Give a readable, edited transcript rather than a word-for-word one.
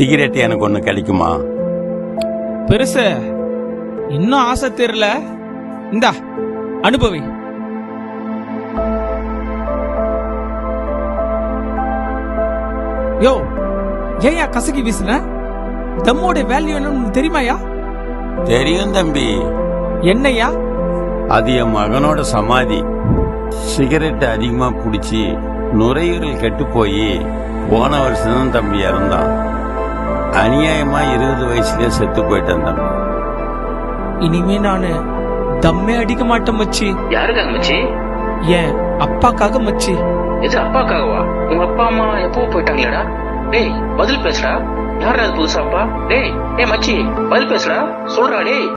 Cigarette எனக்கு ஒண்ணு கிடைக்குமா? பெருசு இன்னும் ஆசை தெரியல. இந்தா அனுபவி. யோ, ஏயா கசக்கி வீசுன? தம்மோட வேல்யூ என்னன்னு தெரியுமாயா? தெரியும் தம்பி. என்னையா? அது என் மகனோட சமாதி. சிகரெட் அதிகமா குடிச்சு நுரையீரல் கெட்டு போய் போன வருஷம் தான் தம்பி இறந்தான். அநியாயமா 20 வயசுலயே செத்து போயிட்டான் தம்பி. இனிமே நானு தம்மே அடிக்க மாட்டேன் மச்சி. யாருக்காக மச்சி? ஏன் அப்பாக்காக மச்சி. எது அப்பாக்காகவா? உங்க அப்பா அம்மா எப்போ போயிட்டாங்களேடா? டேய் பதில் பேசுடா. யாரா புதுசா அப்பா? டேய் மச்சி பதில் பேசுடா, சொல்றா டேய்.